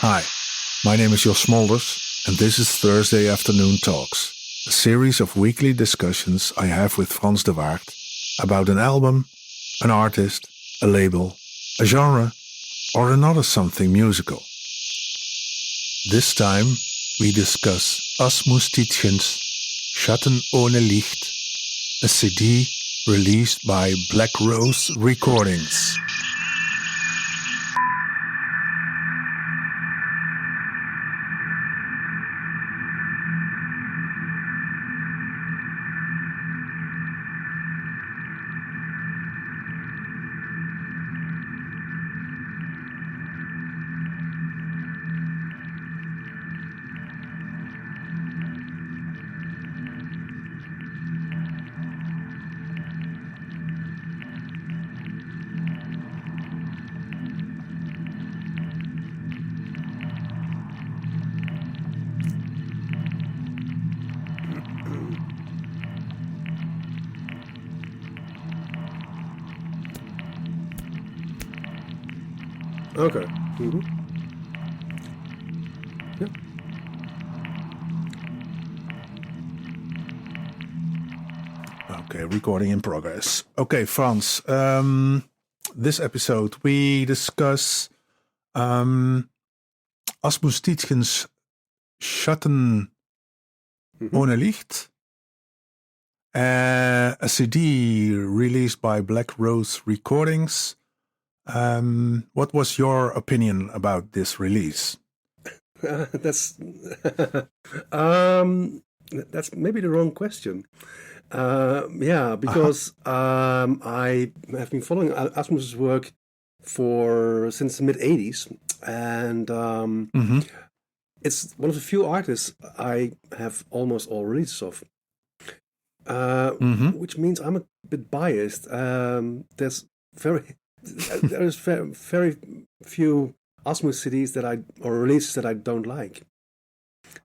Hi, my name is Jos Smolders, and this is Thursday Afternoon Talks, a series of weekly discussions I have with Frans de Waard about an album, an artist, a label, a genre, or another something musical. This time, we discuss Asmus Tietchens' Schatten Ohne Licht, a CD released by Black Rose Recordings. Okay. Mm-hmm. Yeah. Okay, recording in progress. Okay, Frans, this episode we discuss Asmus Tietchens' Schatten Ohne Licht, a CD released by Black Rose Recordings. What was your opinion about this release? That's maybe the wrong question. Because I have been following Asmus's work since the mid '80s, and it's one of the few artists I have almost all releases of. Which means I'm a bit biased. There's very few Asmus CDs or releases that I don't like.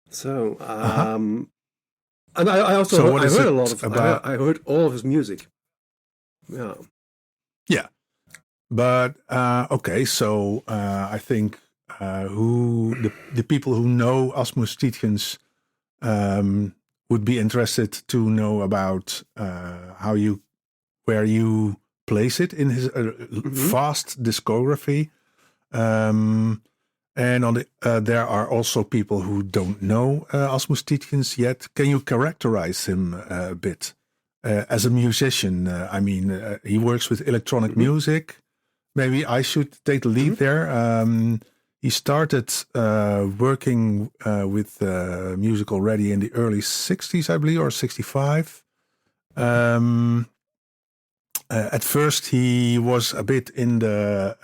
So, and I also I heard all of his music. Yeah. Yeah. But okay, so I think the people who know Asmus Tietchens would be interested to know about where you place it in his vast discography. And on there are also people who don't know Asmus Tietchens yet. Can you characterize him a bit as a musician? He works with electronic music. Maybe I should take the lead there. He started working with music already in the early 60s, I believe, or 65. At first, he was a bit in the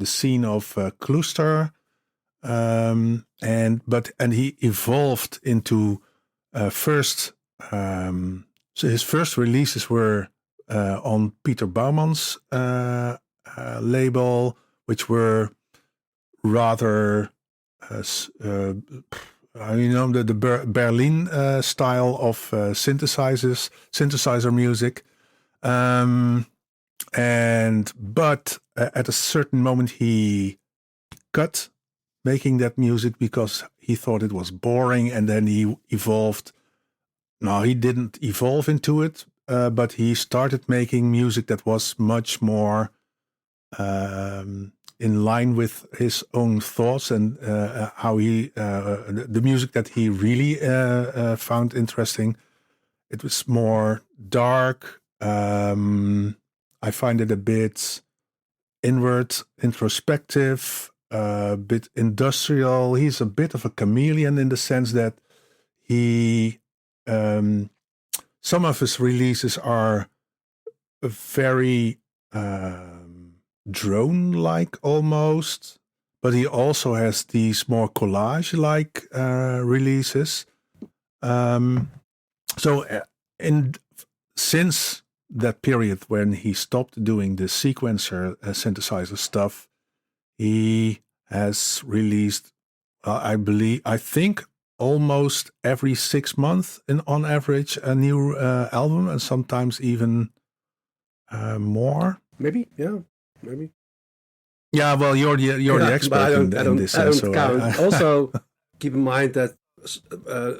scene of Klooster, and he evolved into first. So his first releases were on Peter Bauman's label, which were rather, the Berlin style of synthesizer music. But at a certain moment he cut making that music because he thought it was boring, and then he evolved. No, he didn't evolve into it, but he started making music that was much more in line with his own thoughts and how the music that he really found interesting. It was more dark. I find it a bit inward, introspective, a bit industrial. He's a bit of a chameleon in the sense that he some of his releases are very drone-like almost, but he also has these more collage-like releases. Since that period when he stopped doing the sequencer synthesizer stuff, he has released, I think, almost every 6 months, on average, a new album, and sometimes even more. Maybe, yeah, maybe. Yeah, well, you're the expert but in this I sense. don't So count. Also, keep in mind that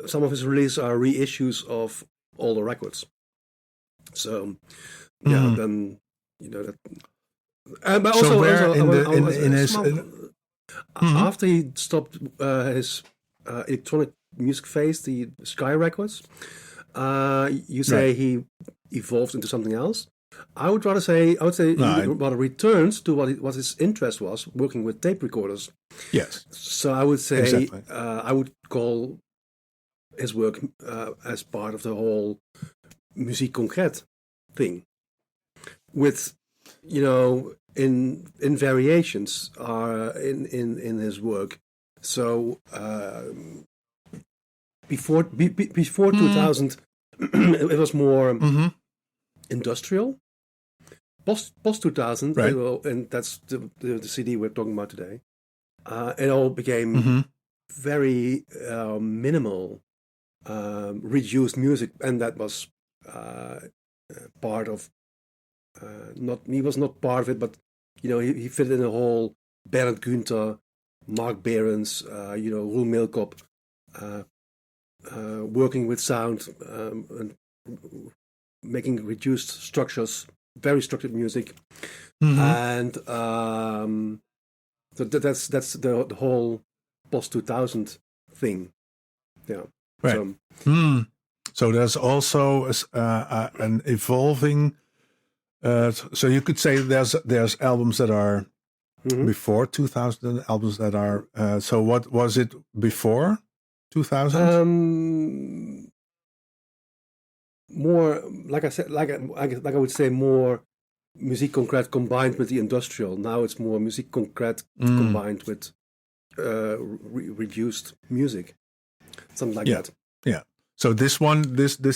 some of his releases are reissues of older records. So, yeah, Mhm. then that. But So also, where also, in the in his mhm. after he stopped his electronic music phase, the Sky Records, you Right? say he evolved into something else. I would say No, he rather returns to what his interest was, working with tape recorders. yes, So I would say exactly. I would call his work as part of the whole muziek concrète thing, with in variations in his work. So before Mm, 2000, it was more mm-hmm. industrial. Post 2000, Right. and that's the CD we're talking about today. It all became Mm-hmm. very minimal, reduced music, and that was part of not he was not part of it, but he fit in a whole Bernd Günther, Mark Behrens, Roel Milkop, uh, working with sound and making reduced structures, very structured music, Mm-hmm. and so that's the whole post 2000 thing. Yeah. Right. So Hmm. So there's also an evolving. So you could say there's albums that are mhm. before 2000, albums that are. So what was it before 2000? um, more like I said, like I would say more muziek concrète combined with the industrial. Now it's more muziek concrète Mm, combined with reduced music, something like yeah, that. yeah. So this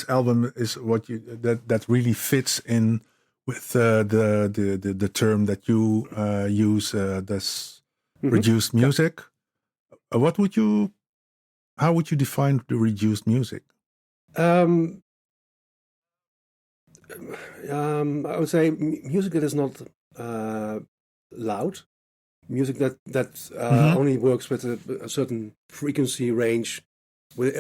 album is what you that really fits in with the term that you use. This Hmm. reduced Yeah. music. What would you? How would you define the reduced music? Um, I would say music that is not loud, music that Mm-hmm. only works with a certain frequency range. With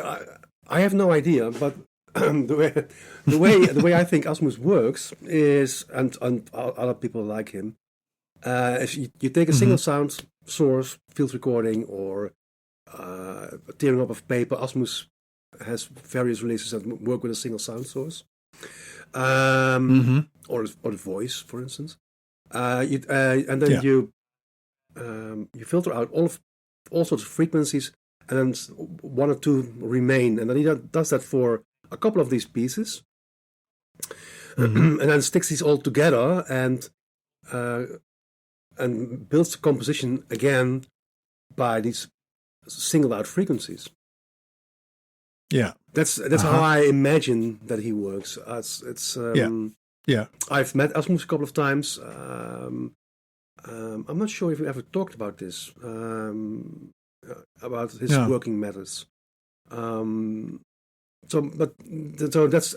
I have no idea, but the way I think Asmus works is, and other people like him, if you take a Mm-hmm. single sound source, field recording, or a tearing up of paper. Asmus has various releases that work with a single sound source, Mm-hmm. or the voice, for instance. And then Yeah. you filter out all sorts of frequencies, and then one or two remain, and then he does that for a couple of these pieces, Mm-hmm. and then sticks these all together uh, and builds the composition again by these singled out frequencies. Yeah. That's how Uh-huh. I imagine that he works. It's Yeah. Yeah. I've met Asmus a couple of times. I'm not sure if we ever talked about this, about his Yeah. working methods. Um, but so that's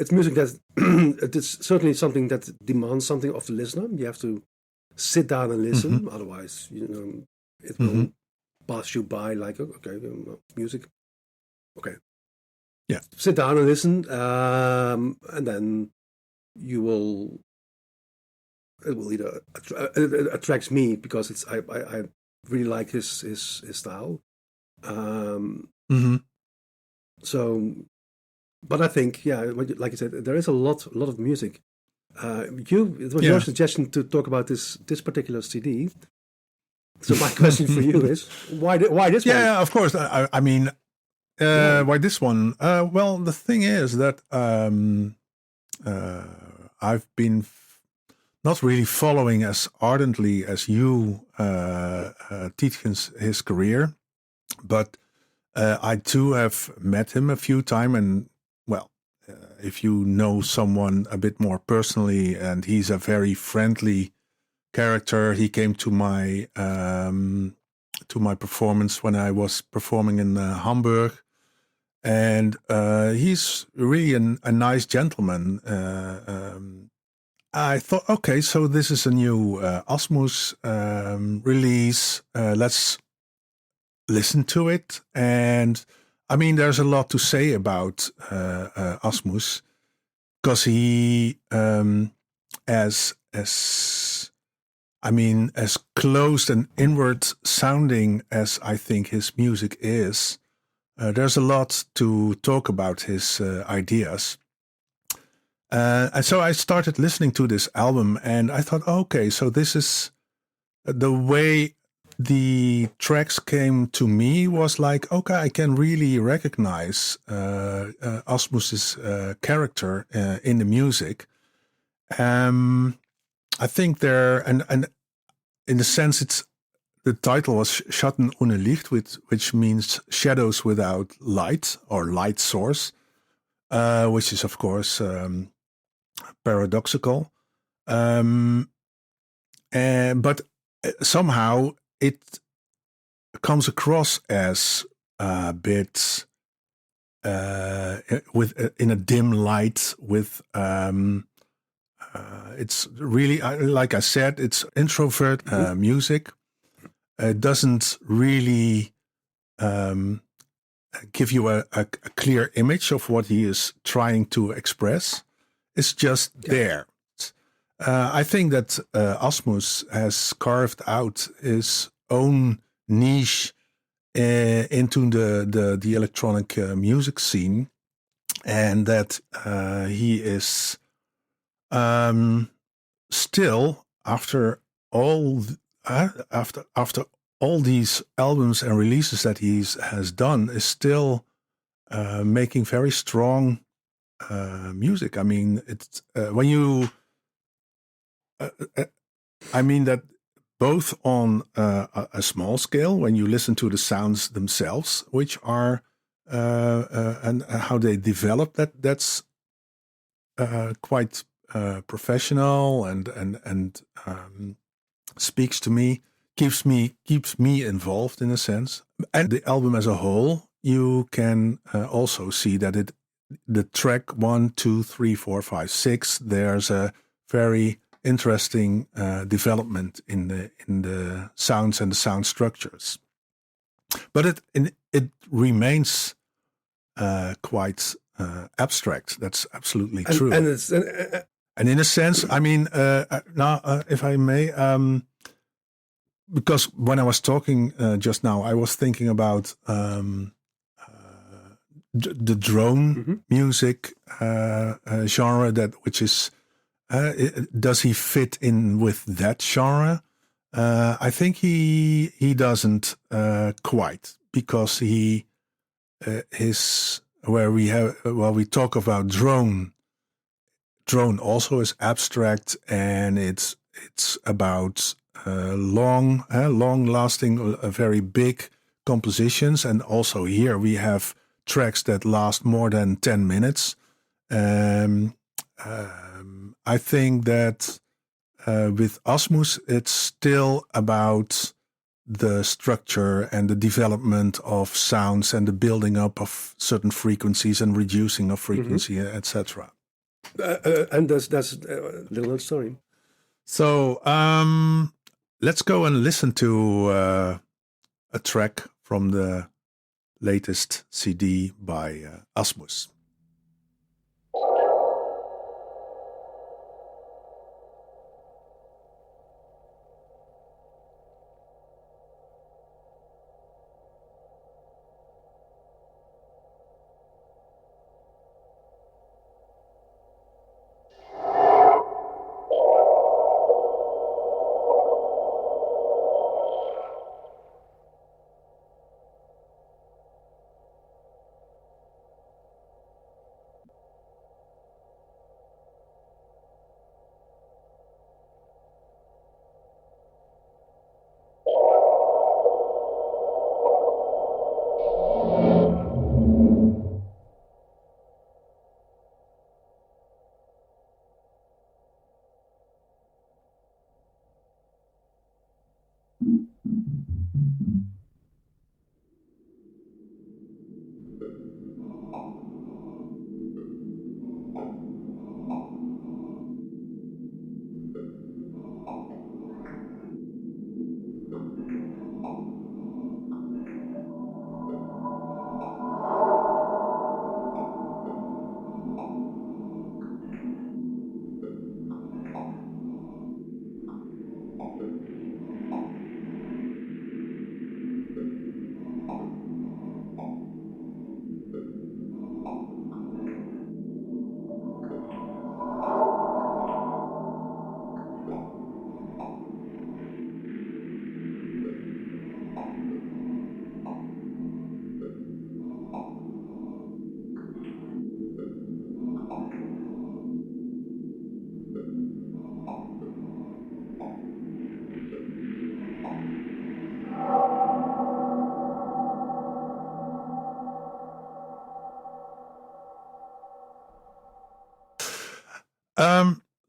it's music that it's certainly something that demands something of the listener. You have to sit down and Mm-hmm. listen, otherwise, it Mm-hmm. will pass you by like okay, music. Okay, Yeah. sit down and listen, and then you will. It will either it attracts me because I really like his style. Um, Mm-hmm. so, but I think like you said, there is a lot of music. It was your Yeah. suggestion to talk about this particular CD. So my question for you is why this one? Yeah, of course. I mean, Yeah. why this one? Well, the thing is that I've been not really following as ardently as you Tietchens his career, but I too have met him a few times, and well, if you know someone a bit more personally, and he's a very friendly character. He came to my performance when I was performing in Hamburg, and he's really a nice gentleman. I thought, okay, so this is a new Asmus release. Let's listen to it. And I mean, there's a lot to say about Asmus, because he, as I mean, as closed and inward sounding as I think his music is, there's a lot to talk about his ideas. And so I started listening to this album, and I thought, okay, so this is the way the tracks came to me was like, okay, I can really recognize Asmus's character in the music. I think there, and in a sense, the title was Schatten Ohne Licht, which means shadows without light or light source, which is of course paradoxical. But somehow it comes across as a bit in a dim light with. It's really, like I said, it's introvert music. It doesn't really give you a clear image of what he is trying to express. It's just there. I think that Asmus has carved out his own niche into the electronic music scene, and that he is still after all these albums and releases that he has done, is still making very strong music. I mean, it's when you. I mean that both on a small scale, when you listen to the sounds themselves, which are and how they develop, that's quite professional and speaks to me, keeps me involved in a sense. And the album as a whole, you can also see that the track 1, 2, 3, 4, 5, 6. There's a very interesting development in the sounds and the sound structures, but it remains quite abstract. That's absolutely true. And in a sense, I mean, now if I may, because when I was talking just now, I was thinking about the drone music genre, which is. Does he fit in with that genre? I think he doesn't quite, because we talk about drone also is abstract, and it's about long lasting, very big compositions, and also here we have tracks that last more than 10 minutes. I think that with Asmus, it's still about the structure and the development of sounds and the building up of certain frequencies and reducing of frequency, etc. And that's a little story. So let's go and listen to a track from the latest CD by Asmus.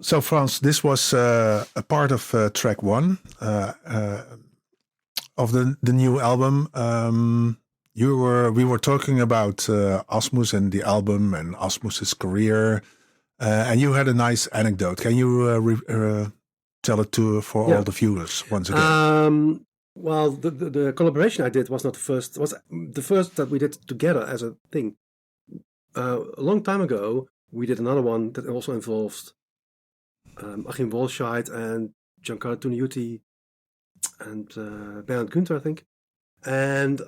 So, Frans, this was a part of track 1 of the new album. We were talking about Asmus and the album and Asmus's career, and you had a nice anecdote. Can you tell it for all the viewers once again? Well, the collaboration I did was not the first. Was the first that we did together as a thing. A long time ago, we did another one that also involved Achim Wolscheid and Giancarlo Tuniuti and Bernhard Günther, I think. And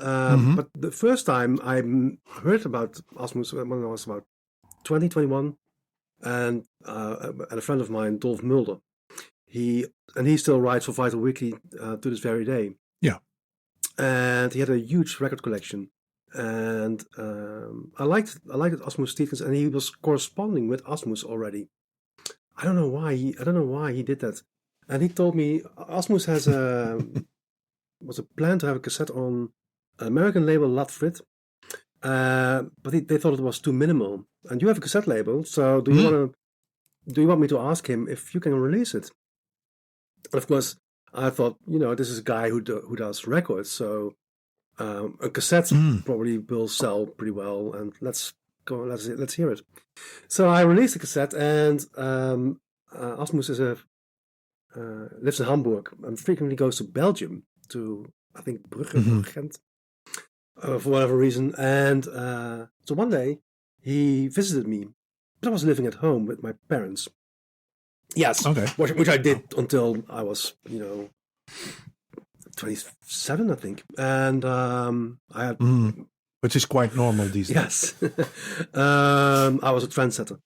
but the first time I heard about Asmus when I was about 21, and a friend of mine, Dolf Mulder, he still writes for Vital Weekly to this very day. Yeah, and he had a huge record collection, and I liked Asmus Tietchens, and he was corresponding with Asmus already. I don't know why he did that, and he told me Asmus has was a plan to have a cassette on an American label, Latfrit, but they thought it was too minimal. And you have a cassette label, so do you want me to ask him if you can release it? And of course, I thought, this is a guy who does records, so a cassette probably will sell pretty well, and let's hear it. So I released the cassette, and Asmus lives in Hamburg and frequently goes to Belgium, to I think Brugge or Ghent, for whatever reason. And so one day he visited me, but I was living at home with my parents. Yes, okay. Which I did until I was 27, I think, and I had. Which is quite normal these days. Yes, I was a trendsetter,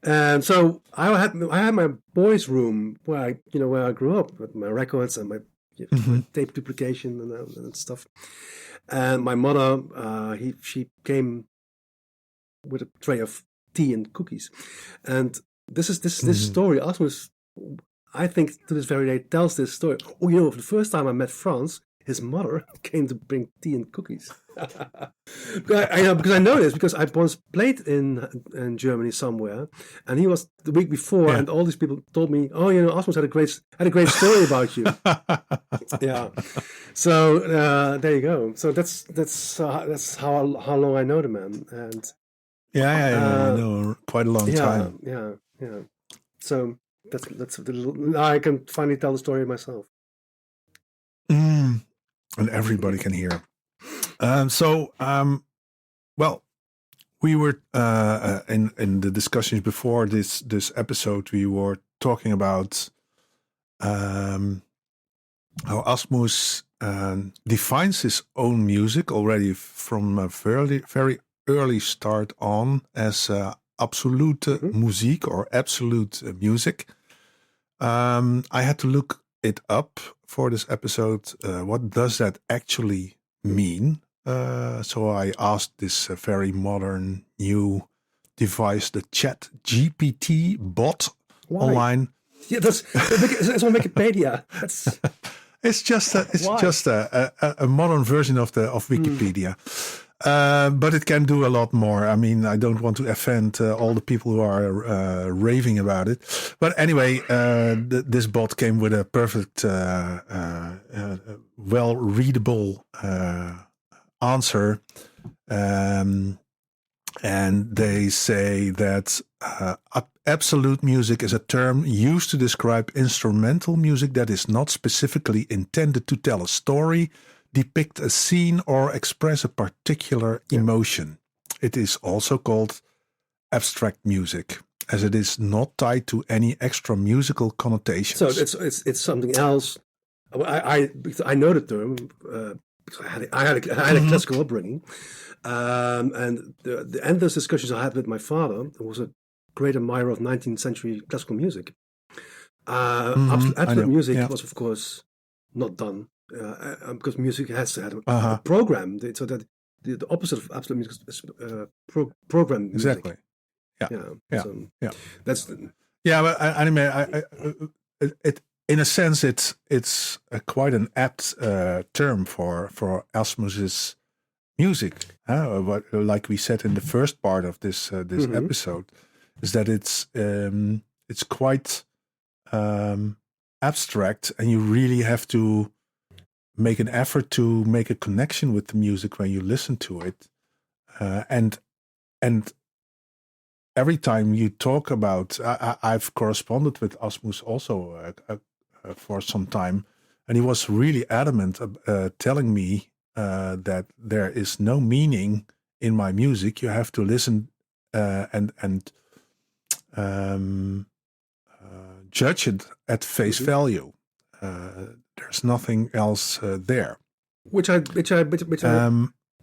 and so I had my boys' room where I grew up with my records and my tape duplication and stuff. And my mother, she came with a tray of tea and cookies, and this story. Asmus, I think to this very day, tells this story. Oh, the first time I met Frans, his mother came to bring tea and cookies. Because I know this because I once played in Germany somewhere, and he was the week before, and all these people told me, "Oh, Asmus had a great story about you." Yeah, so there you go. So that's how long I know the man, and I know quite a long time. Yeah. So that's now I can finally tell the story myself. And everybody can hear. Well, we were in the discussions before this episode. We were talking about how Asmus defines his own music already from a very early start on as absolute muziek or absolute music. I had to look it up for this episode. What does that actually mean? So I asked this very modern new device, the ChatGPT bot online. Yeah, it's on Wikipedia. It's just a modern version of Wikipedia. But it can do a lot more. I mean, I don't want to offend all the people who are raving about it. But anyway, this bot came with a perfect, well-readable answer. And they say that absolute music is a term used to describe instrumental music that is not specifically intended to tell a story, depict a scene, or express a particular emotion. It is also called abstract music, as it is not tied to any extra musical connotations. So it's something else. I know the term because I had a classical upbringing, and the endless discussions I had with my father, who was a great admirer of 19th century classical music. Absolute music was, of course, not done. Because music has to have a program, so that the opposite of absolute music is program music. Exactly. Yeah. That's but I mean, it in a sense it's quite an apt term for Asmus's music. Like we said in the first part of this episode, is that it's quite abstract, and you really have to make an effort to make a connection with the music when you listen to it. And every time you talk about, I've corresponded with Asmus also for some time, and he was really adamant telling me that there is no meaning in my music. You have to listen and judge it at face value. There's nothing else there. Which I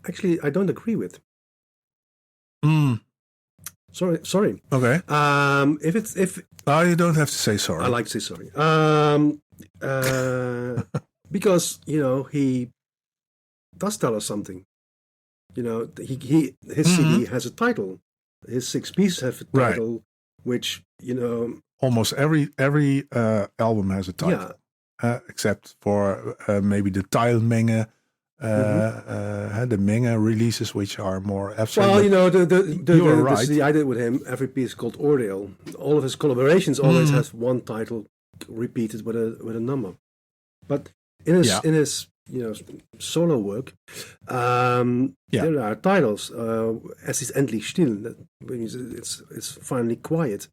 actually I don't agree with. Sorry. Okay. If Oh, you don't have to say sorry. I like to say sorry. Because he does tell us something. His CD has a title. His 6 pieces have a title, which almost every album has a title, except for maybe the Teilmenge. The Menge releases, which are more abstract. Well, the idea with him, every piece is called Ordeal. All of his collaborations always has one title repeated with a number. But in his solo work, there are titles. Es ist endlich still. That means it's finally quiet.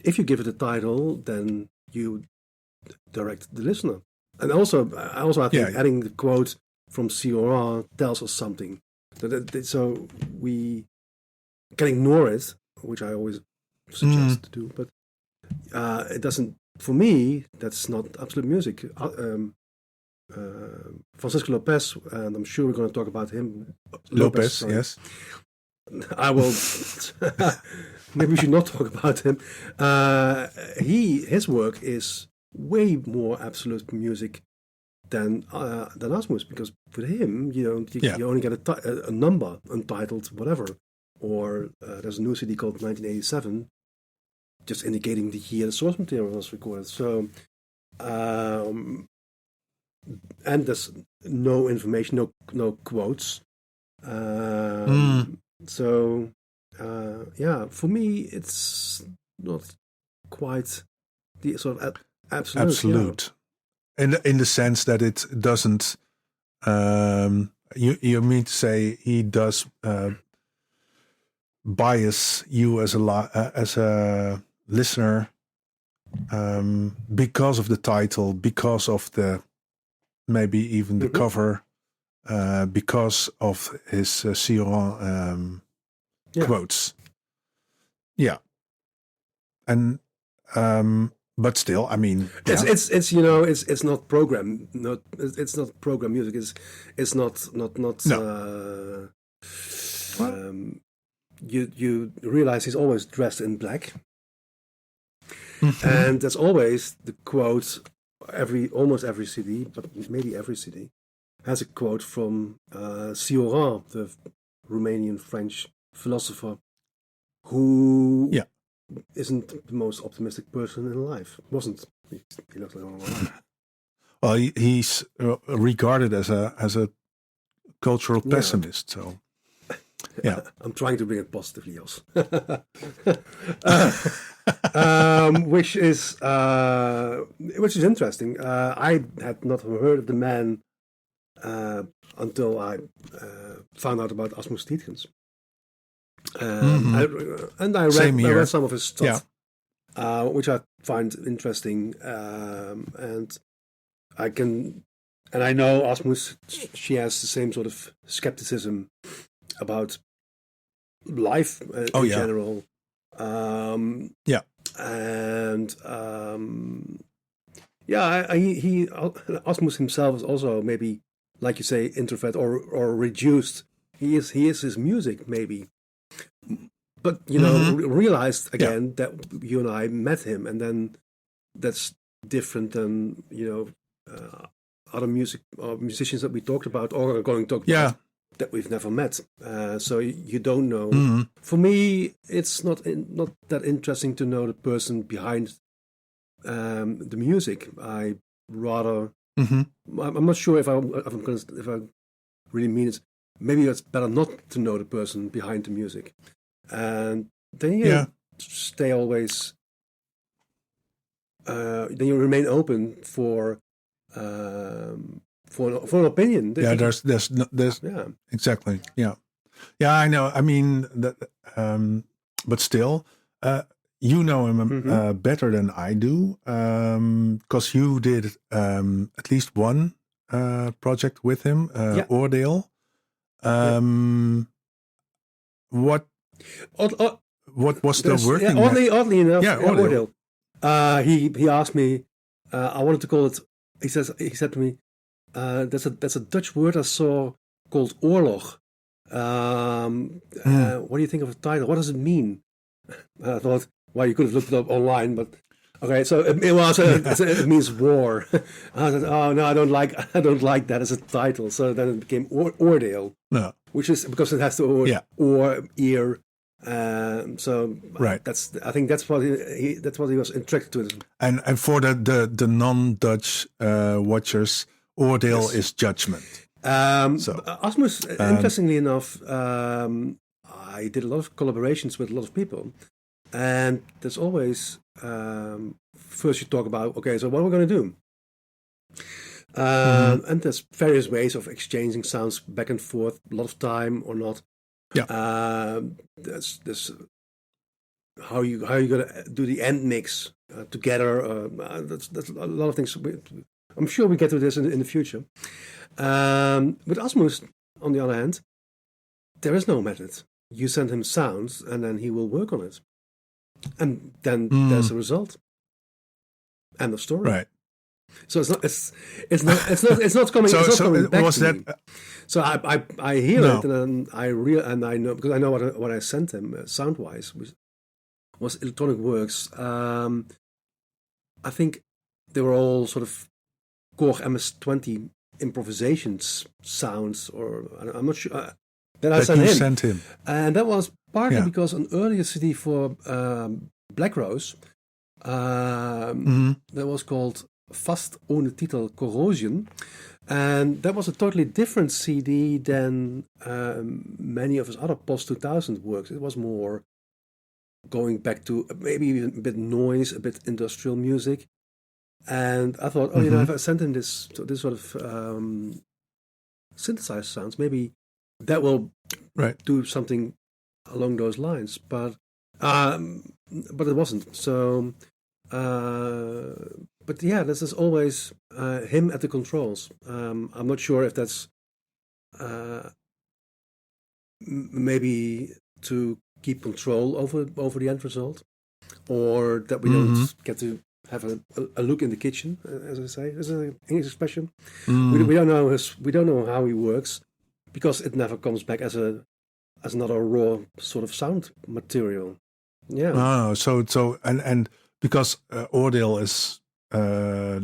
If you give it a title, then you direct the listener. And also I think adding the quote from COR tells us something. So we can ignore it, which I always suggest to do. But it doesn't. For me, that's not absolute music. Francisco Lopez, and I'm sure we're going to talk about him. Lopez, yes. I will. Maybe we should not talk about him. His work is way more absolute music than Asmus, because with him, you only get a number, untitled, whatever, or there's a new CD called 1987, just indicating the year the source material was recorded. So, and there's no information, no quotes. So, for me, it's not quite the sort of absolute. In the sense that it doesn't. You mean to say he does bias you as a listener because of the title, because of the maybe even the cover, because of his Sioran quotes. Yeah, and. But still, I mean, it's not program. It's not program music. It's not. No. You realize he's always dressed in black, and there's always the quote. Almost every CD, but maybe every CD, has a quote from Sioran, the Romanian French philosopher, who isn't the most optimistic person in life. Wasn't. He looks like all my life. Well, he's regarded as a cultural pessimist. So, I'm trying to bring it positively, Jos. Which is interesting. I had not heard of the man until I found out about Asmus Tietchens. I read some of his stuff, which I find interesting, and I know Asmus. She has the same sort of skepticism about life in general. Asmus himself is also maybe, like you say, introvert or reduced. He is his music maybe. But realized again that you and I met him, and then that's different than other musicians that we talked about or are going to talk about that we've never met. So you don't know. For me, it's not that interesting to know the person behind the music. I rather I'm not sure if I really mean it. Maybe it's better not to know the person behind the music. And then stay always then you remain open for an opinion. Yeah, there's Yeah. exactly. Yeah, I know. I mean, but still, you know him better than I do, because you did at least one project with him, Oordeel. What was the working? Oddly enough, Oordeel. He asked me. I wanted to call it. He said to me, "That's a Dutch word I saw called oorlog. What do you think of the title? What does it mean?" I thought, well, you could have looked it up online, but okay. So it means war. I said, "Oh no, I don't like that as a title." So then it became Oordeel, which is because it has the or ear. So right. I think that's what he was attracted to it. And for the non-Dutch watchers, Oordeel is judgment. Asmus, interestingly enough, I did a lot of collaborations with a lot of people, and there's always first you talk about, okay, so what are we going to do? And there's various ways of exchanging sounds back and forth, a lot of time or not. Yeah. There's how you gonna do the end mix together. That's a lot of things. I'm sure we get to this in the future. With Asmus, on the other hand, there is no method. You send him sounds, and then he will work on it, and then there's a result. End of story. Right. So it's not coming. It's not coming back was to that? Me. So I hear it, and I know because I know what I sent him sound wise was Electronic Works. I think they were all sort of Korg MS-20 improvisations sounds, or I'm not sure. That I sent him, and that was partly because an earlier CD for Black Rose that was called Vast ohne Titel Corrosion, and that was a totally different CD than many of his other post-2000 works. It was more going back to maybe even a bit noise, a bit industrial music, and I thought, if I sent him this sort of synthesized sounds, maybe that will do something along those lines, but it wasn't. So, but yeah, this is always him at the controls. I'm not sure if that's maybe to keep control over the end result, or that we don't get to have a look in the kitchen, as I say. This is an English expression. We don't know we don't know how he works, because it never comes back as another raw sort of sound material. Yeah. Oh, so and because Oordeel is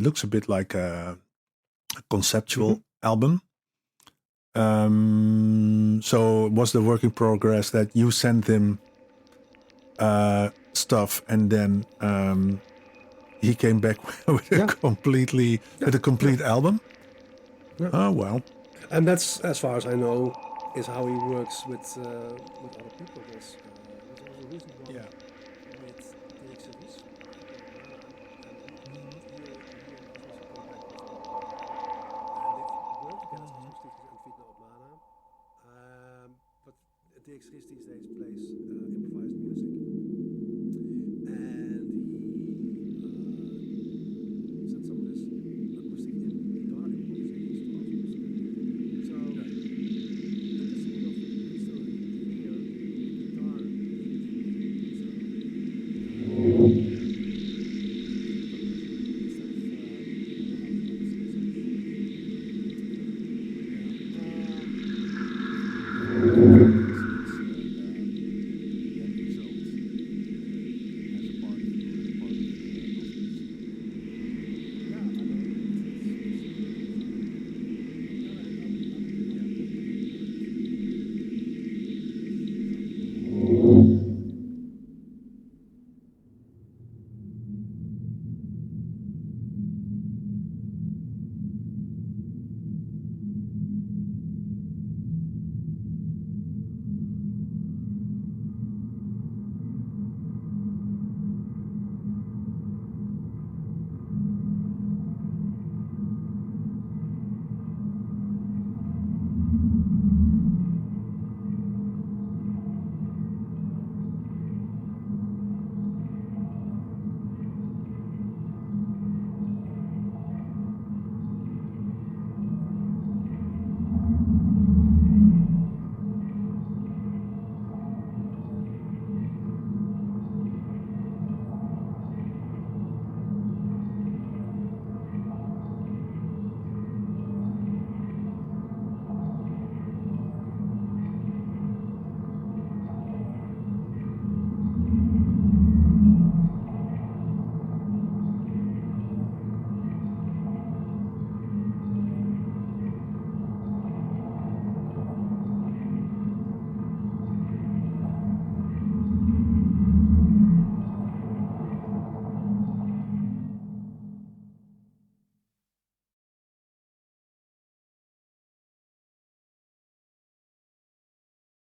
looks a bit like a conceptual album. So was the work in progress that you sent him stuff, and then he came back with a complete album? Yeah. Oh well. And that's, as far as I know, is how he works with other people. There's a recent one. Yeah.